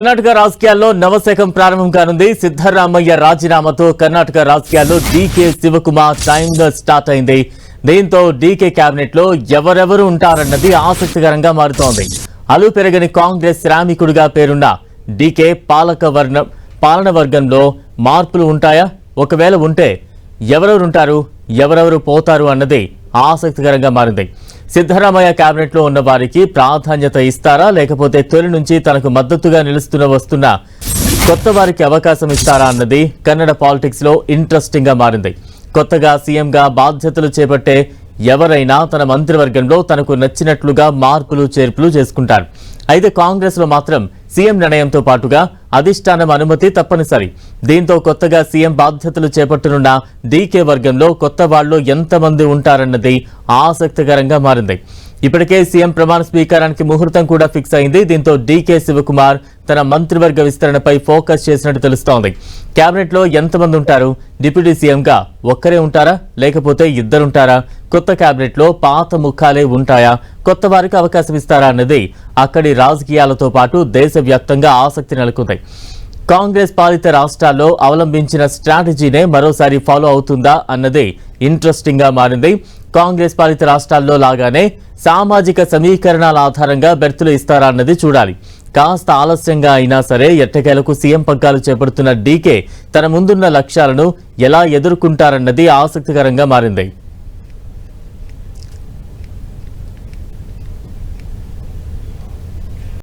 కర్ణాటక రాజకీయాల్లో నవశకం ప్రారంభం కానుంది. సిద్ధరామయ్య రాజీనామాతో కర్ణాటక రాజకీయాల్లో డీకే శివకుమార్ టైం స్టార్ట్ అయింది. దీంతో డీకే కేబినెట్ లో ఎవరెవరు ఉంటారన్నది ఆసక్తికరంగా మారుతోంది. అలు పెరగని కాంగ్రెస్ శ్రామికుడిగా పేరున్న డీకే పాలన వర్గంలో మార్పులు ఉంటాయా? ఒకవేళ ఉంటే ఎవరెవరుంటారు, ఎవరెవరు పోతారు అన్నది ఆసక్తికరంగా మారింది. సిద్ధరామయ్య కేబినెట్ లో ఉన్న వారికి ప్రాధాన్యత ఇస్తారా, లేకపోతే తొలి నుంచి తనకు మద్దతుగా వస్తున్న కొత్త వారికి అవకాశం ఇస్తారా అన్నది కన్నడ పాలిటిక్స్ లో ఇంట్రెస్టింగ్ గా మారింది. కొత్తగా సీఎంగా బాధ్యతలు చేపట్టే ఎవరైనా తన మంత్రివర్గంలో తనకు నచ్చినట్లుగా మార్పులు చేర్పులు చేసుకుంటారు. అయితే కాంగ్రెస్ లో మాత్రం సీఎం నిర్ణయంతో పాటుగా అధిష్టానం అనుమతి తప్పనిసరి. దీంతో కొత్తగా సీఎం బాధ్యతలు చేపట్టనున్న డీకే వర్గంలో కొత్త వాళ్ళు ఎంతమంది ఉంటారన్నది ఆసక్తికరంగా మారింది. ఇప్పటికే సీఎం ప్రమాణ స్వీకారానికి ముహూర్తం కూడా ఫిక్స్ అయింది. దీంతో డీకే శివకుమార్ తన మంత్రివర్గ విస్తరణపై ఫోకస్ చేసినట్టు తెలుస్తోంది. కేబినెట్ లో ఎంతమంది ఉంటారు? డిప్యూటీ సీఎంగా ఒక్కరే ఉంటారా, లేకపోతే ఇద్దరుంటారా? కొత్త కేబినెట్ లో పాత ముఖాలే ఉంటాయా? కొత్త వారికి అవకాశం ఇస్తారా అన్నది అక్కడి రాజకీయాలతో పాటు దేశవ్యాప్తంగా ఆసక్తి నెలకొంది. కాంగ్రెస్ పాలిత రాష్ట్రాల్లో అవలంబించిన స్ట్రాటజీనే మరోసారి ఫాలో అవుతుందా అన్నది ఇంట్రెస్టింగ్ గా మారింది. కాంగ్రెస్ పాలిత రాష్ట్రాల్లో లాగానే సామాజిక సమీకరణాల ఆధారంగా బెర్తులు ఇస్తారా అన్నది చూడాలి. కాస్త ఆలస్యంగా అయినా సరే ఎట్టకేలకు సీఎం పగ్గాలు చేపడుతున్న డీకే తన ముందున్న లక్ష్యాలను ఎలా ఎదుర్కొంటారన్నది ఆసక్తికరంగా మారింది.